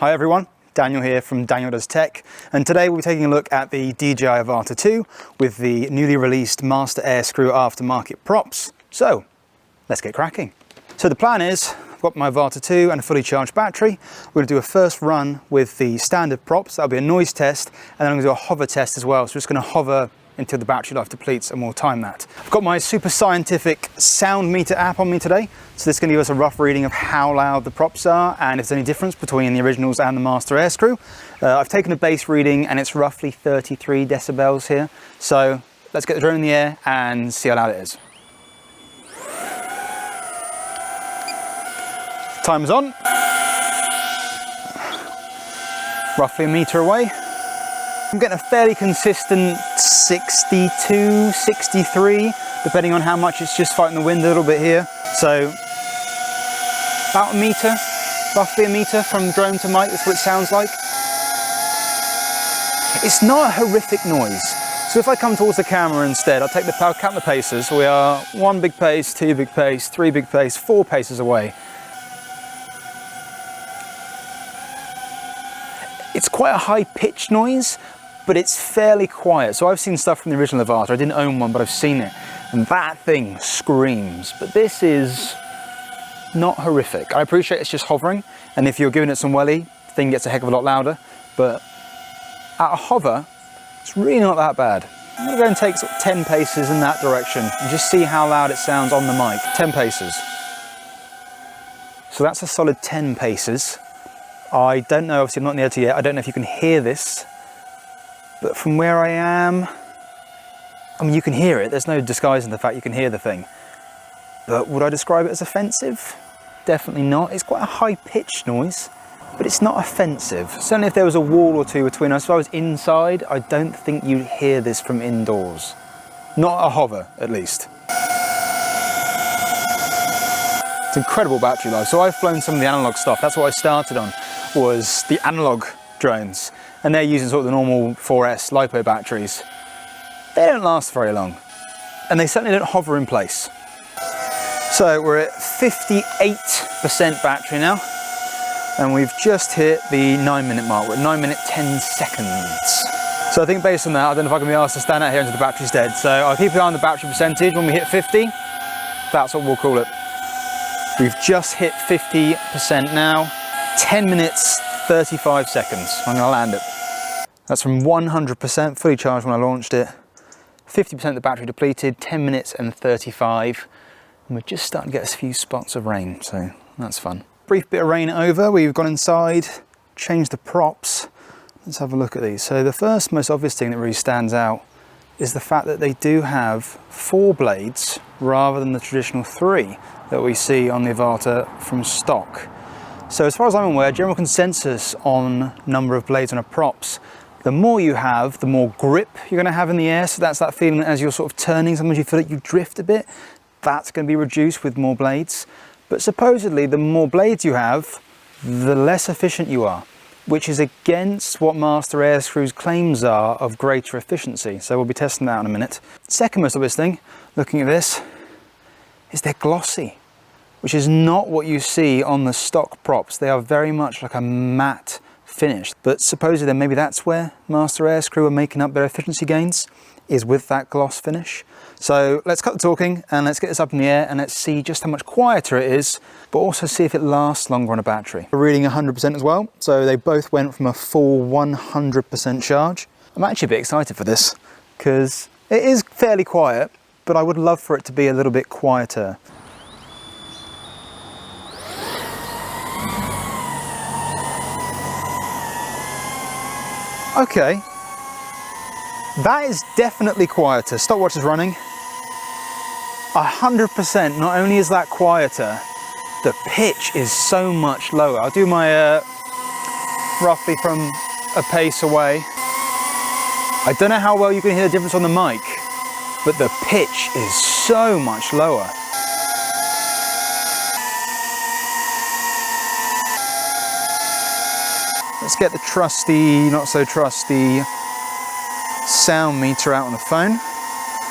Hi everyone, Daniel here from Daniel Does Tech, and today we'll be taking a look at the DJI Avata 2 with the newly released Master Airscrew aftermarket props. So, let's get cracking. So the plan is, I've got my Avata 2 and a fully charged battery. We're going to do a first run with the standard props. That'll be a noise test, and then I'm going to do a hover test as well. So we're just going to hover until the battery life depletes and we'll time that. I've got my super scientific sound meter app on me today. So this is going to give us a rough reading of how loud the props are and if there's any difference between the originals and the Master Airscrew. I've taken a base reading and it's roughly 33 decibels here. So let's get the drone in the air and see how loud it is. Timer's on. Roughly a meter away. I'm getting a fairly consistent 62, 63, depending on how much it's just fighting the wind a little bit here. So about a meter, roughly a meter from drone to mic, that's what it sounds like. It's not a horrific noise. So if I come towards the camera instead, I'll count the paces. So we are 1 big pace, 2 big pace, 3 big pace, 4 paces away. It's quite a high-pitched noise, but it's fairly quiet. So I've seen stuff from the original Avata. I didn't own one, but I've seen it. And that thing screams. But this is not horrific. I appreciate it's just hovering. And if you're giving it some welly, the thing gets a heck of a lot louder. But at a hover, it's really not that bad. I'm going to go and take sort of 10 paces in that direction and just see how loud it sounds on the mic. 10 paces. So that's a solid 10 paces. I don't know, obviously I'm not near to yet. I don't know if you can hear this. But from where I am, I mean, you can hear it. There's no disguising the fact you can hear the thing. But would I describe it as offensive? Definitely not. It's quite a high-pitched noise, but it's not offensive. Certainly if there was a wall or two between us, if I was inside, I don't think you'd hear this from indoors. Not a hover, at least. It's incredible battery life. So I've flown some of the analog stuff. That's what I started on, was the analog drones. And they're using sort of the normal 4S LiPo batteries. They don't last very long. And they certainly don't hover in place. So we're at 58% battery now. And we've just hit the 9-minute mark. We're at 9 minutes, 10 seconds. So I think based on that, I don't know if I can be asked to stand out here until the battery's dead. So I'll keep an eye on the battery percentage. When we hit 50, that's what we'll call it. We've just hit 50% now. 10 minutes, 35 seconds. I'm going to land it. That's from 100% fully charged when I launched it. 50% of the battery depleted, 10 minutes and 35. And we're just starting to get a few spots of rain, so that's fun. Brief bit of rain over. We've gone inside, changed the props. Let's have a look at these. So the first most obvious thing that really stands out is the fact that they do have 4 blades rather than the traditional 3 that we see on the Avata from stock. So as far as I'm aware, general consensus on number of blades on a props, the more you have, the more grip you're going to have in the air. So that's that feeling that as you're sort of turning, sometimes you feel like you drift a bit. That's going to be reduced with more blades. But supposedly, the more blades you have, the less efficient you are, which is against what Master Airscrew's claims are of greater efficiency. So we'll be testing that in a minute. Second most obvious thing, looking at this, is they're glossy, which is not what you see on the stock props. They are very much like a matte finish. But supposedly then maybe that's where Master Airscrew are making up their efficiency gains, is with that gloss finish. So let's cut the talking and let's get this up in the air and let's see just how much quieter it is, but also see if it lasts longer on a battery. We're reading 100% as well. So they both went from a full 100% charge. I'm actually a bit excited for this because it is fairly quiet, but I would love for it to be a little bit quieter. Okay, that is definitely quieter. Stopwatch is running. 100%, not only is that quieter, the pitch is so much lower. I'll do my roughly from a pace away. I don't know how well you can hear the difference on the mic, but the pitch is so much lower. Let's get the trusty, not so trusty sound meter out on the phone.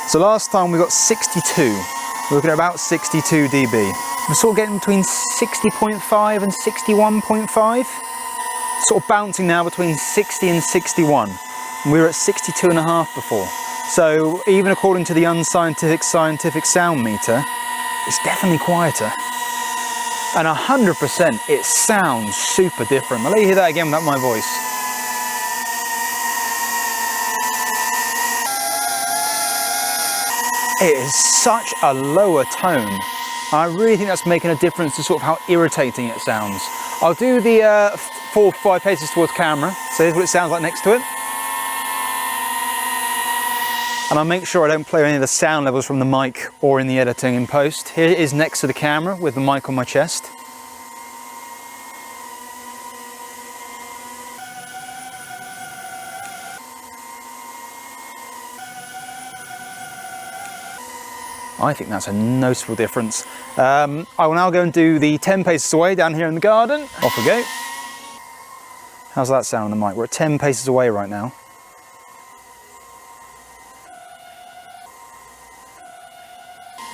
So last time we got 62. We're looking at about 62 dB. We're sort of getting between 60.5 and 61.5. sort of bouncing now between 60 and 61. We were at 62.5 before. So even according to the unscientific scientific sound meter, it's definitely quieter. And 100% it sounds super different. I'll let you hear that again without my voice. It is such a lower tone. I really think that's making a difference to sort of how irritating it sounds. I'll do the 4 or 5 paces towards camera, so here's what it sounds like next to it. And I'll make sure I don't play any of the sound levels from the mic or in the editing in post. Here it is next to the camera with the mic on my chest. I think that's a noticeable difference. I will now go and do the 10 paces away down here in the garden. Off we go. How's that sound on the mic? We're at 10 paces away right now.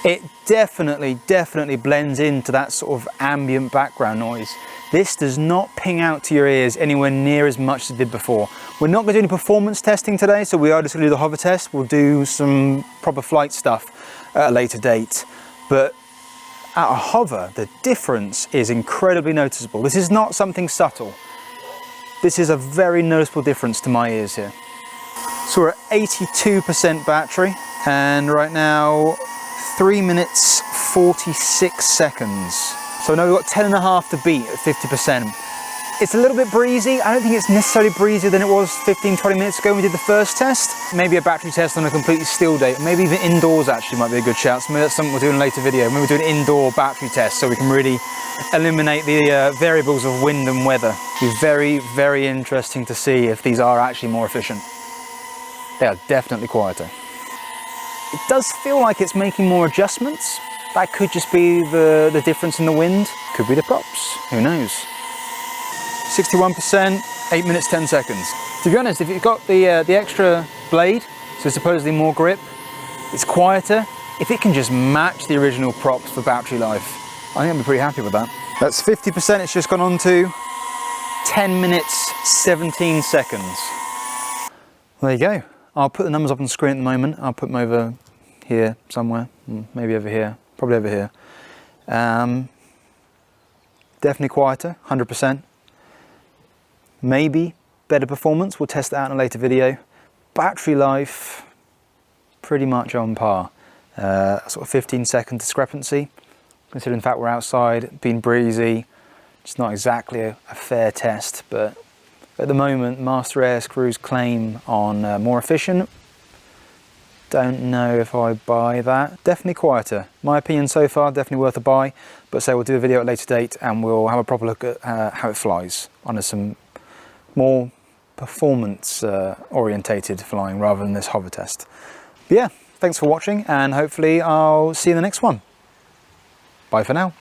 It definitely blends into that sort of ambient background noise. This does not ping out to your ears anywhere near as much as it did before. We're not going to do any performance testing today, so we are just going to do the hover test. We'll do some proper flight stuff at a later date. But at a hover, the difference is incredibly noticeable. This is not something subtle. This is a very noticeable difference to my ears here. So we're at 82% battery, and right now 3 minutes 46 seconds. So now we've got 10.5 to beat at 50%. It's a little bit breezy. I don't think it's necessarily breezier than it was 15-20 minutes ago when we did the first test. Maybe a battery test on a completely still day. Maybe even indoors actually might be a good shout. So maybe that's something we'll do in a later video. Maybe we'll do an indoor battery test so we can really eliminate the variables of wind and weather. It'll be very interesting to see if these are actually more efficient. They are definitely quieter. It does feel like it's making more adjustments. That could just be the difference in the wind. Could be the props, who knows? 61%, 8 minutes, 10 seconds. To be honest, if you've got the extra blade, so supposedly more grip, it's quieter. If it can just match the original props for battery life, I think I'll be pretty happy with that. That's 50%, it's just gone on to 10 minutes, 17 seconds. There you go. I'll put the numbers up on the screen at the moment. I'll put them over here somewhere, maybe over here, probably over here. Definitely quieter, 100%. Maybe better performance, we'll test that out in a later video. Battery life, pretty much on par. Sort of 15-second discrepancy, considering the fact we're outside, being breezy. It's not exactly a fair test, but at the moment, Master Airscrew's claim on more efficient, don't know if I buy that. Definitely quieter. My opinion so far, definitely worth a buy, but so we'll do a video at a later date and we'll have a proper look at how it flies on some more performance orientated flying rather than this hover test. But yeah, thanks for watching and hopefully I'll see you in the next one. Bye for now.